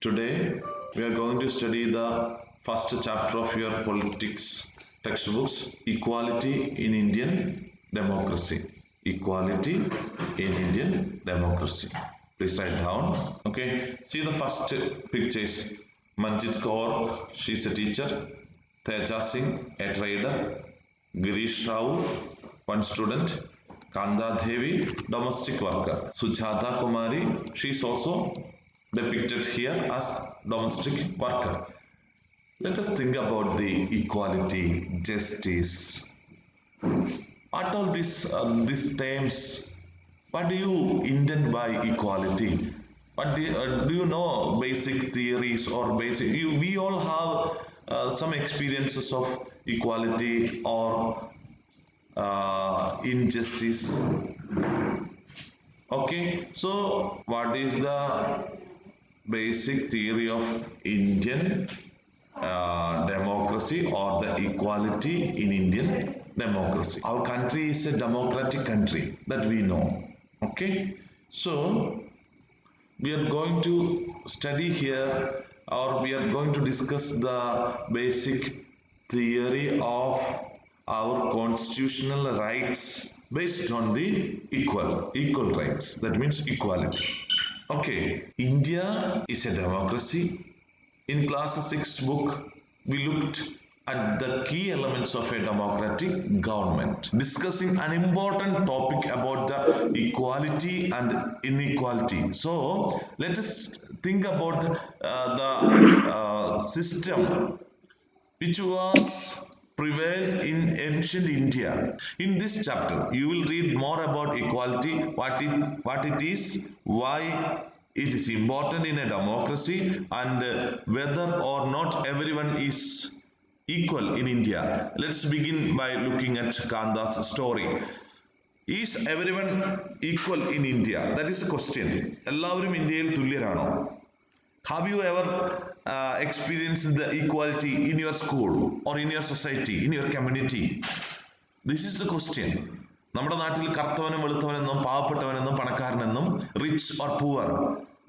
Today we are going to study the first chapter of your politics textbooks, Equality in Indian Democracy. Equality in Indian Democracy. Please write down. Okay, see the first pictures. Manjit Kaur, she's a teacher. Teja Singh, a trader. Girish Rao, one student. Kanda Devi, domestic worker. Sujata Kumari, she is also depicted here as domestic worker. Let us think about the equality, justice. What all these terms? What do you intend by equality? What do you know basic theories or basic? We all have some experiences of equality or injustice. Okay, so what is the basic theory of Indian democracy or the equality in Indian democracy? Our country is a democratic country that we know. Okay, so we are going to study here or we are going to discuss the basic theory of our constitutional rights based on the equal rights, that means equality. Okay, India is a democracy. In class 6 book we looked at the key elements of a democratic government, discussing an important topic about the equality and inequality. So let us think about the system which was prevailed in ancient India. In this chapter, you will read more about equality, what it is, why it is important in a democracy, and whether or not everyone is equal in India. Let's begin by looking at Kanda's story. Is everyone equal in India? That is the question. എല്ലാവരും ഇന്ത്യയിൽ തുല്യരാണോ? Have you ever experienced the equality in your school or in your society, in your community? This is the question. നമ്മുടെ നാട്ടിൽ കറുത്തവനും വെളുത്തവനെന്നും പാവപ്പെട്ടവനെന്നും പണക്കാരനെന്നും rich or poor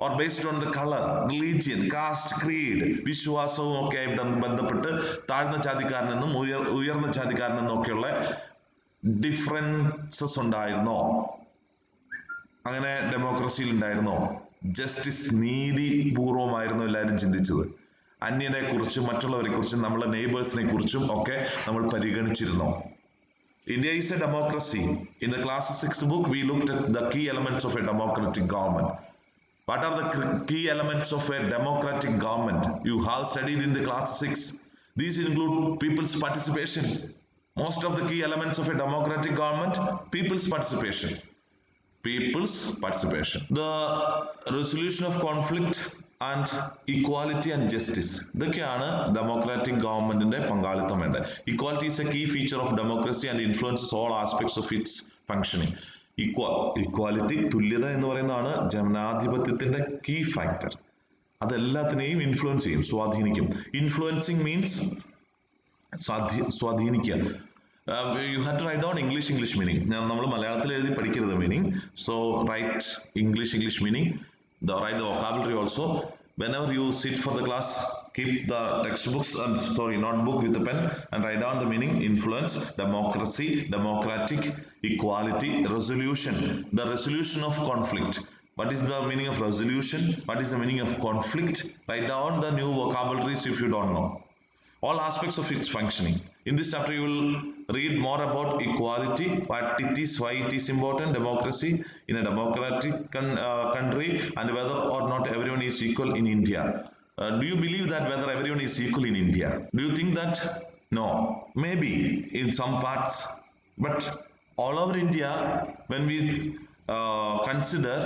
or based on the colour, religion, caste, creed, വിശ്വാസവും ഒക്കെ ആയിട്ട് ബന്ധപ്പെട്ട് താഴ്ന്ന ജാതിക്കാരനെന്നും ഉയർന്ന ജാതിക്കാരനെന്നും ഒക്കെയുള്ള ഡിഫറൻസസ് ഉണ്ടായിരുന്നോ? അങ്ങനെ ഡെമോക്രസിയിൽ ഉണ്ടായിരുന്നോ? ജസ്റ്റിസ്, നീതിപൂർവമായിരുന്നു എല്ലാവരും ചിന്തിച്ചത്? അന്യനെ കുറിച്ചും മറ്റുള്ളവരെ കുറിച്ചും നമ്മളെ നെയ്ബേഴ്സിനെ കുറിച്ചും ഒക്കെ നമ്മൾ പരിഗണിച്ചിരുന്നോ? India is a democracy. In the class 6 book we looked at the key elements of a democratic government. What are the key elements of a democratic government? You have studied in the class 6. These include people's participation. Most of the key elements of a democratic government, people's participation. The resolution of conflict and equality and justice. ഇതൊക്കെയാണ് democratic ഗവൺമെന്റിന്റെ പങ്കാളിത്തം വേണ്ടത്. Equality is a key feature of democracy and influences all aspects of its functioning. Equality, തുല്യത എന്ന് പറയുന്നതാണ് ജനാധിപത്യത്തിന്റെ key factor. അതെല്ലാത്തിനെയും influence ചെയ്യും, സ്വാധീനിക്കും. ഇൻഫ്ലുവൻസിങ് മീൻസ് സ്വാധീനിക്കുക. You have to write down English meaning. നമ്മൾ മലയാളത്തിൽ എഴുതി പഠിക്കരുത് meaning. So write English meaning. Write the vocabulary also. Whenever you sit for the class, keep the textbooks notebook with the pen and write down the meaning. Influence, democracy, democratic, equality, resolution. The resolution of conflict. What is the meaning of resolution? What is the meaning of conflict? Write down the new vocabularies if you don't know. All aspects of its functioning. In this chapter you will read more about equality, what it is, why it is important, democracy in a democratic country, and whether or not everyone is equal in India. Do you believe that whether everyone is equal in India? Do you think that? No. Maybe in some parts, but all over India, when we consider,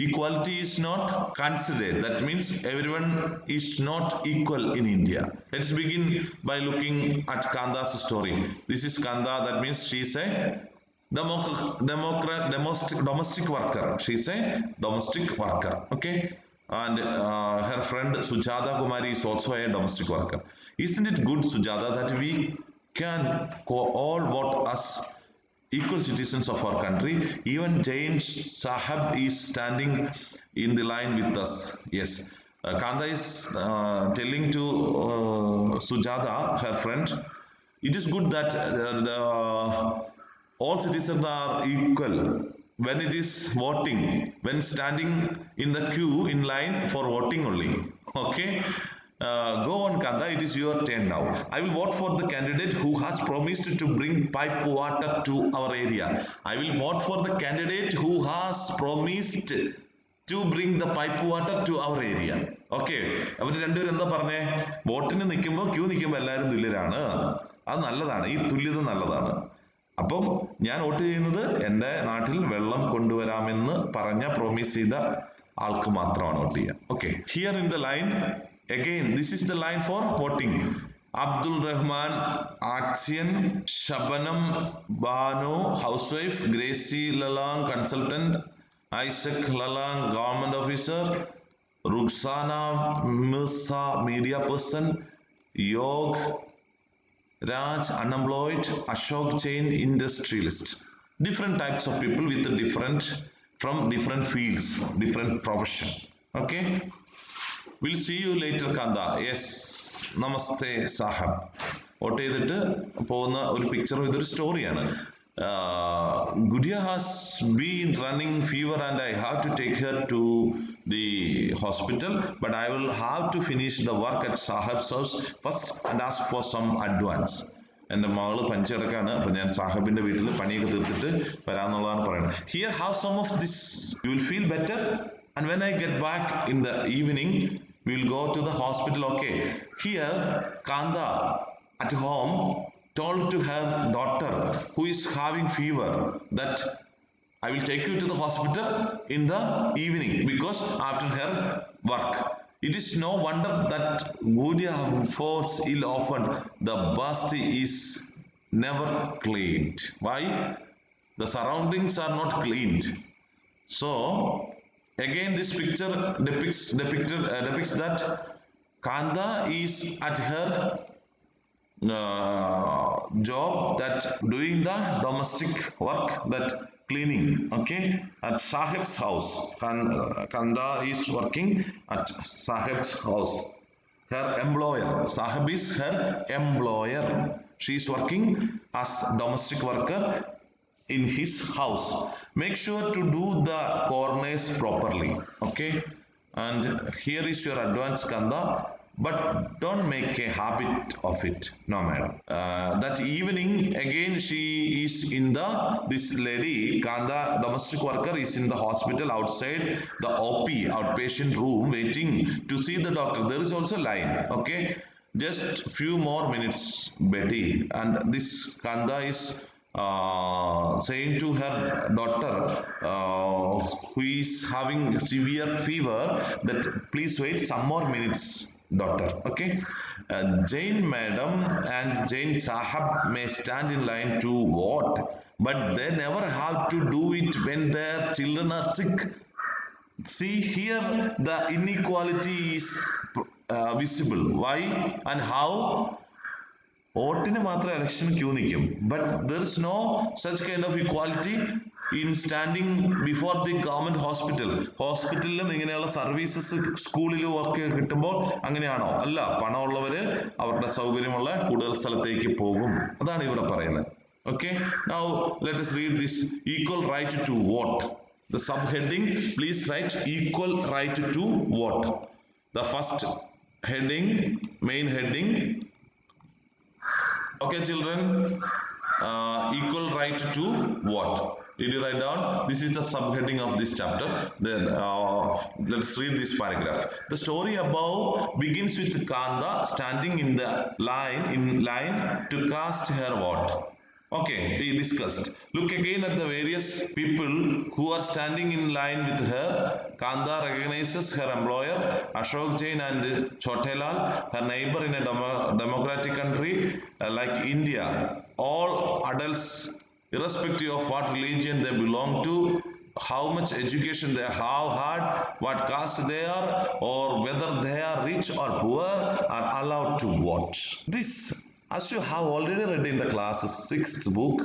equality is not considered. That means everyone is not equal in India. Let's begin by looking at Kanda's story. This is Kanda, that means she is a domestic worker. She is a domestic worker. Okay, and her friend Sujata Kumari is also a domestic worker. Isn't it good, Sujata, that we can all vote us equal citizens of our country? Even James Sahab is standing in the line with us. Yes, Kanda is telling to Sujata, her friend, it is good that all citizens are equal when it is voting, when standing in the queue in line for voting only. Okay. Go on, Kanda. It is your turn now. I will vote for the candidate who has promised to bring pipe water to our area. I will vote for the candidate who has promised to bring the pipe water to our area. Okay അവർ രണ്ടുപേരും എന്താ പറഞ്ഞേ? വോട്ടിന് നിൽക്കുമ്പോൾ Q നിൽക്കുമ്പോൾ എല്ലാവരും തുല്യരാണ്. അത് നല്ലതാണ്, ഈ തുല്യത നല്ലതാണ്. അപ്പം ഞാൻ വോട്ട് ചെയ്യുന്നത് എൻ്റെ നാട്ടിൽ വെള്ളം കൊണ്ടുവരാമെന്ന് പറഞ്ഞ പ്രോമിസ് ചെയ്ത ആൾക്ക് മാത്രമാണ് വോട്ട് ചെയ്യുക. Okay, here in the line again, this is the line for voting. Abdul Rahman, Action, Shabanam Banu, housewife, Gracie Lalang, consultant, Isaac Lalang, government officer, Ruxana Mirza, media person, Yog Raj, unemployed, Ashok Jain, industrialist. Different types of people with from different fields, different profession. Okay. We'll see you later, Kanda. Yes. Namaste, Sahab. Vote ചെയ്തിട്ട് പോകുന്ന ഒരു picture ഇതൊരു സ്റ്റോറിയാണ്. Gudia has been running fever and I have to take her to the hospital, but I will have to finish the work at Sahab's house first and ask for some advance. എൻ്റെ മകള് പനിച്ചെടുക്കാണ്, അപ്പൊ ഞാൻ സാഹബിന്റെ വീട്ടിൽ പണിയൊക്കെ തീർത്തിട്ട് വരാന്നുള്ളതാണ് പറയുന്നത്. Here have some of this, you will feel better, and when I get back in the evening we will go to the hospital. Okay. Here Kanda at home told to her daughter who is having fever that I will take you to the hospital in the evening because after her work. It is no wonder that Gudia falls ill often. The basti is never cleaned. Why? The surroundings are not cleaned. So again, this picture depicts that Kanda is at her job, that doing the domestic work, that cleaning. Okay, at Sahib's house. Kanda is working at Sahib's house. Her employer, Sahib is her employer. She is working as domestic worker in his house. Make sure to do the corners properly. Okay, and here is your advance, Kanda, but don't make a habit of it. No, madam. That evening again she is in this lady Kanda, domestic worker, is in the hospital outside the OP, outpatient room, waiting to see the doctor. There is also line. Okay, just few more minutes, Betty. And this Kanda is saying to her daughter who is having severe fever that please wait some more minutes, daughter. Okay. Jain madam and Jain Sahab may stand in line to vote, but they never have to do it when their children are sick. See here the inequality is visible. Why and how? വോട്ടിന് മാത്രം election queue നിൽക്കും, but there is no such kind of equality in standing before the government hospital. ഹോസ്പിറ്റലിലും ഇങ്ങനെയുള്ള services സ്കൂളിലും ഒക്കെ കിട്ടുമ്പോൾ അങ്ങനെയാണോ? അല്ല, പണമുള്ളവര് അവരുടെ സൗകര്യമുള്ള കൂടുതൽ സ്ഥലത്തേക്ക് പോകും. അതാണ് ഇവിടെ പറയുന്നത്. Okay, now let us read this equal right to vote. The subheading, please write equal right to vote. The first heading, main heading. Okay, children, equal right to vote. Did you write down? This is the subheading of this chapter. Then let's read this paragraph. The story above begins with Kanda standing in line to cast her vote. Okay, we discussed. Look again at the various people who are standing in line with her. Kanda recognizes her employer, Ashok Jain and Chotelal, her neighbor in a democratic country like India. All adults, irrespective of what religion they belong to, how much education they have had, what caste they are, or whether they are rich or poor, are allowed to vote. This, as you have already read in the class 6th book,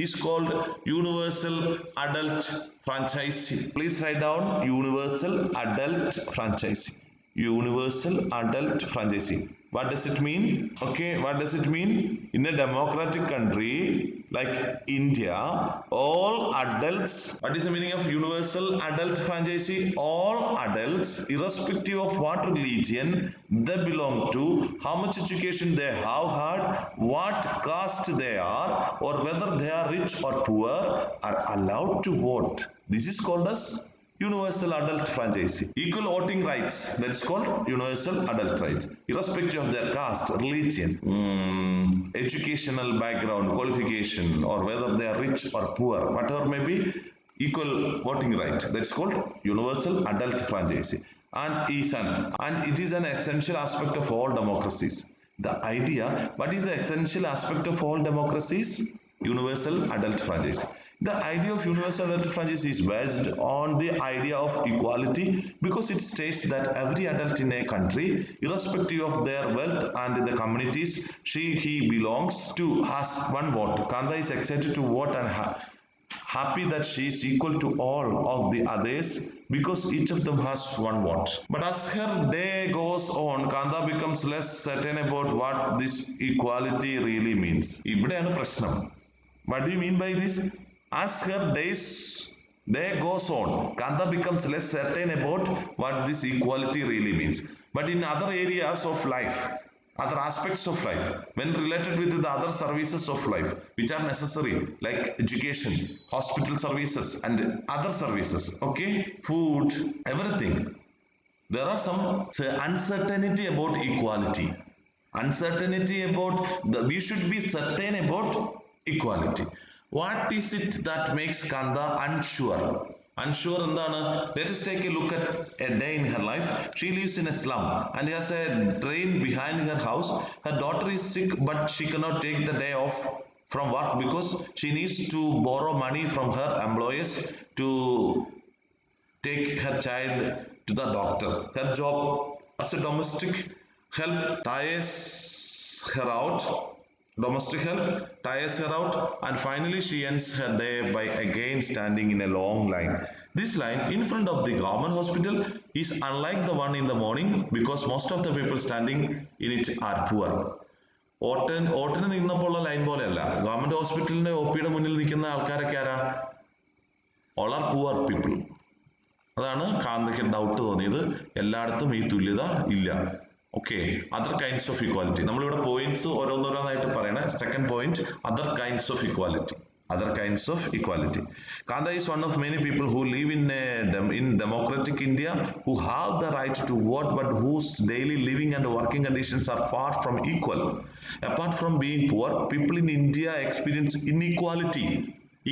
is called Universal Adult Franchising. Please write down Universal Adult Franchising. universal adult franchisee. What does it mean? Okay, what does it mean? In a democratic country like India, all adults, what is the meaning of universal adult franchisee? All adults, irrespective of what religion they belong to, how much education they have had, what caste they are, or whether they are rich or poor, are allowed to vote. This is called as universal adult franchisee. Equal voting rights, that is called universal adult rights, irrespective of their caste, religion, educational background, qualification, or whether they are rich or poor, whatever may be, equal voting right, that is called universal adult franchisee, and it is an essential aspect of all democracies. The idea, what is the essential aspect of all democracies? Universal adult franchisee. The idea of universal adult franchisee is based on the idea of equality, because it states that every adult in a country, irrespective of their wealth and the communities he belongs to, has one vote. Kanda is excited to vote and happy that she is equal to all of the others because each of them has one vote. But as her day goes on, Kanda becomes less certain about what this equality really means. ഇവിടെയാണ് പ്രശ്നം. What do you mean by this? As her day goes on, Kanda becomes less certain about what this equality really means. But in other areas of life, other aspects of life, when related with the other services of life which are necessary, like education, hospital services, and other services, okay, food, everything, there are some uncertainty about equality. Uncertainty about we should be certain about equality. What is it that makes Kanda unsure? Unsure എന്താണ്? Let us take a look at a day in her life. She lives in a slum and has a drain behind her house. Her daughter is sick, but she cannot take the day off from work because she needs to borrow money from her employers to take her child to the doctor. Her job as a domestic help tires her out. Domestic help tires her out, and finally she ends her day by again standing in a long line. This line in front of the government hospital is unlike the one in the morning because most of the people standing in it are poor. ഓട്ടിന് നിന്നപ്പോൾ ഉള്ള line പോലെയല്ല. Government ഹോസ്പിറ്റലിന്റെ ഒപിയുടെ മുന്നിൽ നിൽക്കുന്ന ആൾക്കാരൊക്കെ ആരാ? All are poor people. അതാണ് കാന്തയ്ക്ക് doubt തോന്നിയത്. എല്ലായിടത്തും ഈ തുല്യത ഇല്ല. Okay, other kinds of equality. നമ്മളിവിടെ പോയിന്റ്സ് ഓരോന്നോരോന്നായിട്ട് പറയണേ. Second point, other kinds of equality. Other kinds of equality. Kanda is one of many people who live in democratic India who have the right to vote, but whose daily living and working conditions are far from equal. Apart from being poor, people in India experience inequality.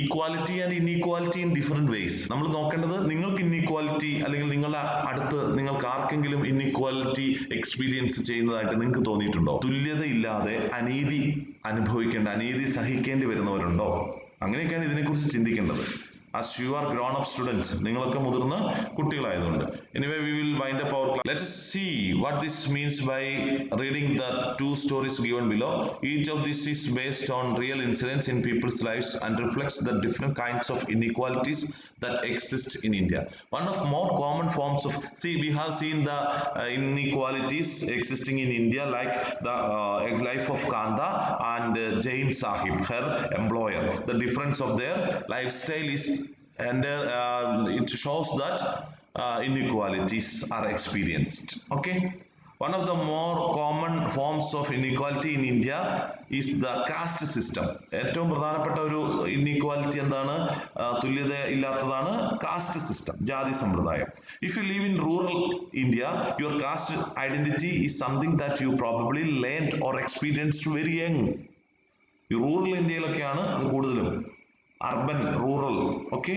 Equality and inequality in different ways. നമ്മൾ നോക്കേണ്ടത്, നിങ്ങൾക്ക് inequality അല്ലെങ്കിൽ നിങ്ങളുടെ അടുത്ത് നിങ്ങൾക്ക് ആർക്കെങ്കിലും inequality experience ചെയ്യുന്നതായിട്ട് നിങ്ങൾക്ക് തോന്നിയിട്ടുണ്ടോ? തുല്യത ഇല്ലാതെ അനീതി അനുഭവിക്കേണ്ട, അനീതി സഹിക്കേണ്ടി വരുന്നവരുണ്ടോ? അങ്ങനെയൊക്കെയാണ് ഇതിനെക്കുറിച്ച് ചിന്തിക്കേണ്ടത്. As you are grown up students, നിങ്ങളൊക്കെ മുതിർന്ന കുട്ടികളായതുകൊണ്ട്. Anyway, we will wind up our class. Let us see what this means by reading the two stories given below. Each of these is based on real incidents in people's lives and reflects the different kinds of inequalities that exist in India. One of more common forms of, we have seen the inequalities existing in India, like the life of Kanda and Jain Sahib, her employer. The difference of their lifestyle is, and it shows that inequalities are experienced. Okay, one of the more common forms of inequality in India is the caste system. ഏറ്റവും പ്രധാനപ്പെട്ട ഒരു inequality എന്താണ്? തുല്യത ഇല്ലാത്തതാണ് caste system, ജാതി സമ്പ്രദായം. If you live in rural India, your caste identity is something that you probably learned or experienced very young. ഈ rural ഇന്ത്യയിലൊക്കെയാണ് അത് കൂടുതലും. Urban, rural, okay?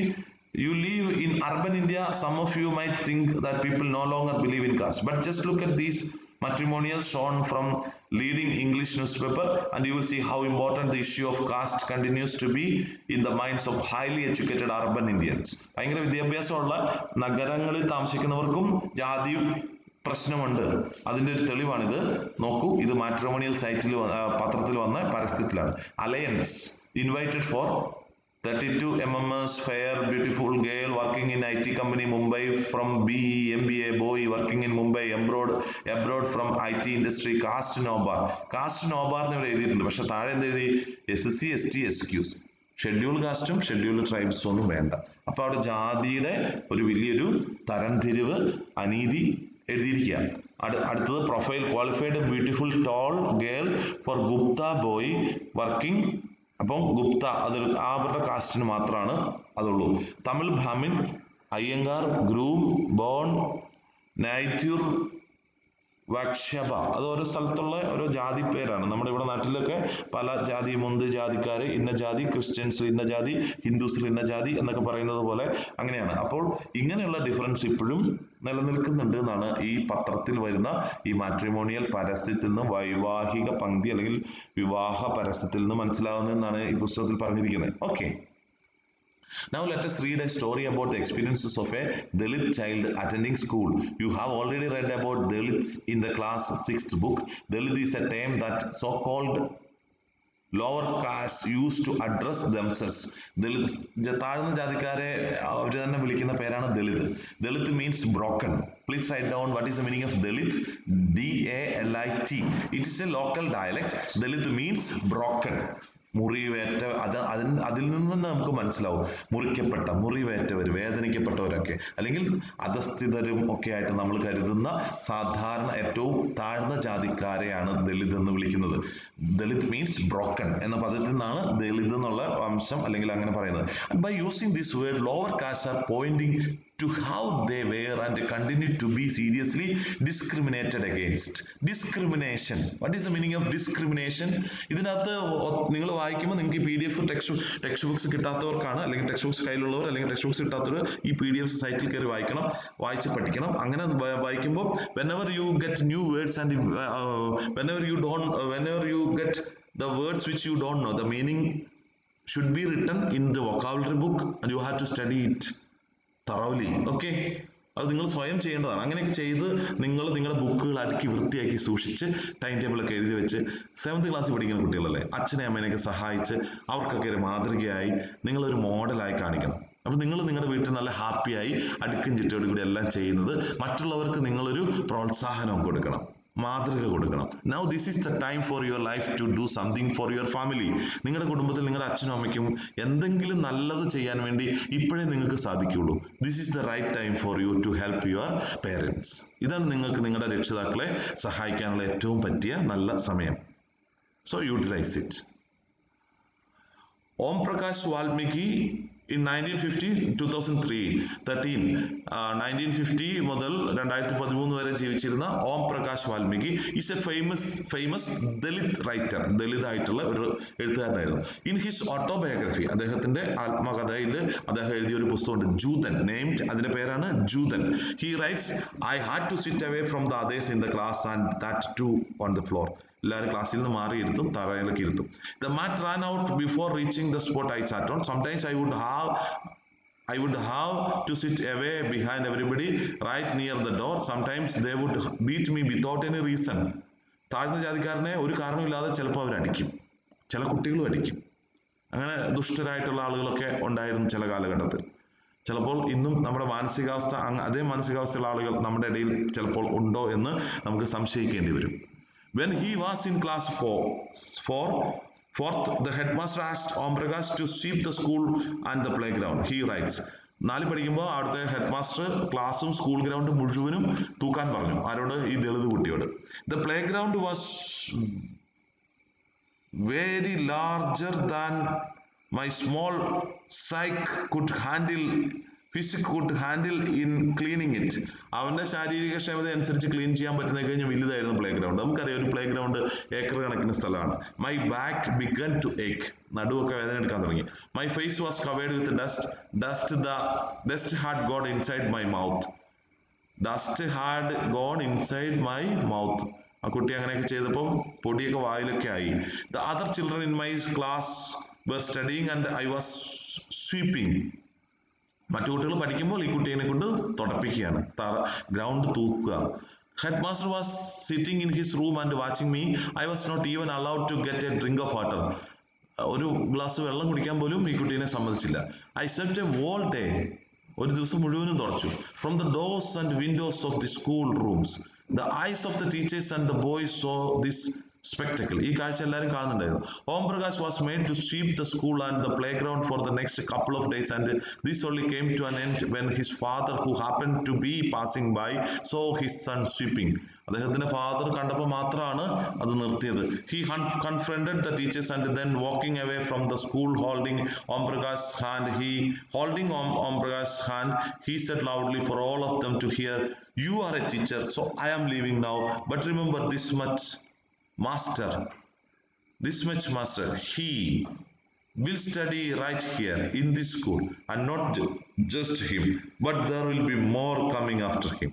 You live in urban India, some of you might think that people no longer believe in caste. But just look at these matrimonials shown from leading English newspaper and you will see how important the issue of caste continues to be in the minds of highly educated urban Indians. ഭയങ്കര വിദ്യാഭ്യാസമുള്ള നഗരങ്ങളിൽ താമസിക്കുന്നവർക്കും ജാതി പ്രശ്നമുണ്ട്. അതിന്റെ ഒരു തെളിവാണിത്. നോക്കൂ, ഇത് matrimonial സൈറ്റിൽ പത്രത്തിൽ വന്ന പരസ്യത്തിലാണ്. Alliance invited for 32 MMS, fair, beautiful girl working in IT company Mumbai from BE, MBA, boy working in Mumbai, abroad from IT industry, caste no bar. Caste no bar എന്ന് ഇവിടെ എഴുതിയിട്ടുണ്ട്. പക്ഷെ താഴെ എന്ത് എഴുതി? SC, ST, SQs. ഷെഡ്യൂൾ കാസ്റ്റും schedule ട്രൈബ്സും ഒന്നും വേണ്ട. അപ്പൊ അവിടെ ജാതിയുടെ ഒരു വലിയൊരു തരംതിരിവ്, അനീതി എഴുതിയിരിക്കുക. അടുത്തത് profile, qualified beautiful tall girl for Gupta boy working. അപ്പം ഗുപ്ത അതൊരു അവരുടെ കാസ്റ്റിന് മാത്രമാണ് അതുള്ളൂ. തമിഴ് ബ്രാഹ്മിൻ, അയ്യങ്കാർ, ഗ്രൂം, ബോൺ, നൈറ്റ്യൂർ, വക്ഷഭ. അത് ഓരോ സ്ഥലത്തുള്ള ഓരോ ജാതി പേരാണ്. നമ്മുടെ ഇവിടെ നാട്ടിലൊക്കെ പല ജാതി, മുന്ത് ജാതിക്കാര് ഇന്ന ജാതി, ക്രിസ്ത്യൻസ് ഇന്ന ജാതി, ഹിന്ദുസിൽ ഇന്ന ജാതി എന്നൊക്കെ പറയുന്നത് പോലെ അങ്ങനെയാണ്. അപ്പോൾ ഇങ്ങനെയുള്ള ഡിഫറൻസ് ഇപ്പോഴും നിലനിൽക്കുന്നുണ്ട് എന്നാണ് ഈ പത്രത്തിൽ വരുന്ന ഈ മാട്രിമോണിയൽ പരസ്യത്തിൽ നിന്ന്, വൈവാഹിക പങ്ക്തി അല്ലെങ്കിൽ വിവാഹ പരസ്യത്തിൽ നിന്ന് മനസ്സിലാവുന്നതെന്നാണ് ഈ പുസ്തകത്തിൽ പറഞ്ഞിരിക്കുന്നത്. Okay. Now let us read a story about the experiences of a Dalit child attending school. You have already read about Dalits in the class 6th book. Dalit is a term that so-called lower caste used to address themselves. Dalit, താഴ്ന്ന ജാതിക്കാരെ അവർ തന്നെ വിളിക്കുന്ന പേരാണ് Dalit. Dalit means broken. Please write down what is the meaning of Dalit. DALIT. It is a local dialect. Dalit means broken. മുറിവേറ്റ, അതിൽ നിന്ന് തന്നെ നമുക്ക് മനസ്സിലാവും മുറിക്കപ്പെട്ട, മുറിവേറ്റവർ, വേദനിക്കപ്പെട്ടവരൊക്കെ, അല്ലെങ്കിൽ അധസ്ഥിതരും ഒക്കെ ആയിട്ട് നമ്മൾ കരുതുന്ന സാധാരണ ഏറ്റവും താഴ്ന്ന ജാതിക്കാരെയാണ് ദളിത് എന്ന് വിളിക്കുന്നത്. ദളിത് മീൻസ് ബ്രോക്കൺ എന്ന പദത്തിൽ നിന്നാണ് ദളിത് എന്നുള്ള വംശം അല്ലെങ്കിൽ അങ്ങനെ പറയുന്നത്. By using this word lower caste are pointing to how they were and continue to be seriously discriminated against. Discrimination. What is the meaning of discrimination? ഇതിനകത്ത് നിങ്ങൾ വായിക്കുമ്പോൾ നിങ്ങൾക്ക് PDF ടെക്സ്റ്റ് ബുക്സ് കിട്ടാത്തവർക്കാണ്, അല്ലെങ്കിൽ ടെക്സ്റ്റ് ബുക്സ് കയ്യിലുള്ളവർ അല്ലെങ്കിൽ text books കിട്ടാത്തവർ ഈ PDF സൈറ്റിൽ കയറി വായിക്കണം, വായിച്ച് പഠിക്കണം. അങ്ങനെ വായിക്കുമ്പോൾ whenever you get new words and whenever you get the words which you don't know, the meaning should be written in the vocabulary book and you have to study it thoroughly. Okay, അത് നിങ്ങൾ സ്വയം ചെയ്യേണ്ടതാണ്. അങ്ങനെയൊക്കെ ചെയ്ത് നിങ്ങൾ നിങ്ങളുടെ ബുക്കുകൾ അടുക്കി വൃത്തിയാക്കി സൂക്ഷിച്ച് ടൈം ടേബിളൊക്കെ എഴുതി വെച്ച് 7th ക്ലാസ്സിൽ പഠിക്കുന്ന കുട്ടികളല്ലേ, അച്ഛനെ അമ്മേനെയൊക്കെ സഹായിച്ച് അവർക്കൊക്കെ ഒരു മാതൃകയായി നിങ്ങളൊരു മോഡലായി കാണിക്കണം. അപ്പൊ നിങ്ങൾ നിങ്ങളുടെ വീട്ടിൽ നല്ല ഹാപ്പിയായി അടുക്കും ചിട്ടയോട് കൂടി എല്ലാം ചെയ്യുന്നത് മറ്റുള്ളവർക്ക് നിങ്ങളൊരു പ്രോത്സാഹനം കൊടുക്കണം, മാതൃക കൊടുക്കണം. Now this is the time for your life to do something for your family. നിങ്ങളുടെ കുടുംബത്തിൽ നിങ്ങളുടെ അച്ഛനും അമ്മയ്ക്കും എന്തെങ്കിലും നല്ലത് ചെയ്യാൻ വേണ്ടി ഇപ്പോഴേ നിങ്ങൾക്ക് സാധിക്കുള്ളൂ. This is the right time for you to help your parents. ഇതാണ് നിങ്ങൾക്ക് നിങ്ങളുടെ രക്ഷിതാക്കളെ സഹായിക്കാനുള്ള ഏറ്റവും പറ്റിയ നല്ല സമയം. So utilize it. Om Prakash Valmiki in 1950 മുതൽ 2013 വരെ ജീവിച്ചിരുന്ന Om Prakash Valmiki is a famous Dalit writer, Dalit ആയിട്ടുള്ള ഒരു എഴുത്തുകാരനായിരുന്നു. ഇൻ ഹിസ് ഓട്ടോബയോഗ്രഫി, അദ്ദേഹത്തിന്റെ ആത്മകഥയിൽ അദ്ദേഹം എഴുതിയ ഒരു പുസ്തകമുണ്ട്, ജൂതൻ, നെയിംഡ്, അതിന്റെ പേരാണ് Joothan. He writes, I had to sit away from the others in the class and that too on the floor. എല്ലാവരും ക്ലാസ്സിൽ നിന്ന് മാറിയിരുത്തും, തറയിലേക്ക് ഇരുത്തും. The mat ran out before reaching the spot I sat on. Sometimes I would have to sit away behind everybody right near the door. Sometimes they would beat me without any reason. താഴ്ന്ന ജാതിക്കാരനെ ഒരു കാരണമില്ലാതെ ചിലപ്പോൾ അവരടിക്കും, ചില കുട്ടികളും അടിക്കും. അങ്ങനെ ദുഷ്ടരായിട്ടുള്ള ആളുകളൊക്കെ ഉണ്ടായിരുന്നു ചില കാലഘട്ടത്തിൽ. ചിലപ്പോൾ ഇന്നും നമ്മുടെ മാനസികാവസ്ഥ, അതേ മാനസികാവസ്ഥയുള്ള ആളുകൾ നമ്മുടെ ഇടയിൽ ചിലപ്പോൾ ഉണ്ടോ എന്ന് നമുക്ക് സംശയിക്കേണ്ടി വരും. When he was in class 4th, the headmaster asked Om Prakash to sweep the school and the playground. He writes, 4 പഠിക്കുമ്പോൾ അവിടുത്തെ ഹെഡ് മാസ്റ്റർ ക്ലാസ്സും സ്കൂൾ ഗ്രൗണ്ടും മുഴുവനും തൂക്കാൻ പറഞ്ഞു. ആരോട്? ഈ ദളിത് കുട്ടിയോട്. The playground was very larger than my small physics could handle in cleaning it. അവന്റെ ശാരീരിക ക്ഷമത അനുസരിച്ച് ക്ലീൻ ചെയ്യാൻ പറ്റുന്ന കഴിഞ്ഞാൽ വലുതായിരുന്നു പ്ലേ ഗ്രൗണ്ട്. നമുക്കറിയാം ഒരു പ്ലേ ഗ്രൗണ്ട് ഏക്കർ കണക്കിന് സ്ഥലമാണ്. My back began to ache, നടുവൊക്കെ വേദന എടുക്കാൻ തുടങ്ങി. My face was covered with dust had gone inside my mouth. ആ കുട്ടി അങ്ങനെയൊക്കെ ചെയ്തപ്പോൾ പൊടിയൊക്കെ വായിലൊക്കെ ആയി. The other children in my class were studying and I was sweeping. മറ്റു കുട്ടികൾ പഠിക്കുമ്പോൾ ഈ കുട്ടീനെ കൊണ്ട് തുടപ്പിക്കുകയാണ്, ground തൂക്കുക. Headmaster was sitting in his room and watching me. I was not even allowed to get a drink of water. ഒരു glass വെള്ളം കുടിക്കാൻ പോലും ഈ കുട്ടീനെ സമ്മതിച്ചില്ല. I swept a whole day. ഒരു ദിവസം മുഴുവനും തുടച്ചു. From the doors and windows of the school rooms. The eyes of the teachers and the boys saw this spectacle. ഈ കാഴ്ച എല്ലാവരും കാണുന്നുണ്ടായിരുന്നു. Om Prakash was made to sweep the school and the playground for the next couple of days, and this only came to an end when his father, who happened to be passing by, saw his son sweeping. അദ്ദേഹത്തിന്റെ father കണ്ടപ്പോൾ മാത്രമാണ് അത് നിർത്തിയത്. He confronted the teachers and then walking away from the school holding Om Prakash's hand, he said loudly for all of them to hear, "You are a teacher, so I am leaving now. But remember this much, master. He will study right here in this school, and not just him, but there will be more coming after him."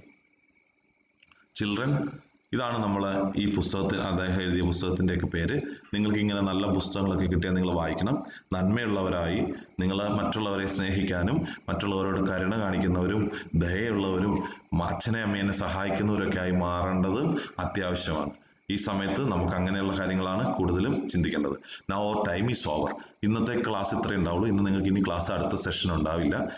Children, ഇതാണ് നമ്മൾ ഈ പുസ്തകത്തിൽ അദ്ദേഹം എഴുതിയ പുസ്തകത്തിൻ്റെയൊക്കെ പേര്. നിങ്ങൾക്ക് ഇങ്ങനെ നല്ല പുസ്തകങ്ങളൊക്കെ കിട്ടിയാൽ നിങ്ങൾ വായിക്കണം. നന്മയുള്ളവരായി നിങ്ങൾ മറ്റുള്ളവരെ സ്നേഹിക്കാനും മറ്റുള്ളവരോട് കരുണ കാണിക്കുന്നവരും ദയയുള്ളവരും അച്ഛനെ അമ്മേനെ സഹായിക്കുന്നവരൊക്കെ ആയി മാറേണ്ടത് അത്യാവശ്യമാണ്. ഈ സമയത്ത് നമുക്ക് അങ്ങനെയുള്ള കാര്യങ്ങളാണ് കൂടുതലും ചിന്തിക്കേണ്ടത്. Now our time is over. ഇന്നത്തെ ക്ലാസ് ഇത്രയേ ഉണ്ടാവുള്ളൂ. ഇന്ന് നിങ്ങൾക്ക് ഇനി ക്ലാസ് അടുത്ത സെഷൻ ഉണ്ടാവില്ല.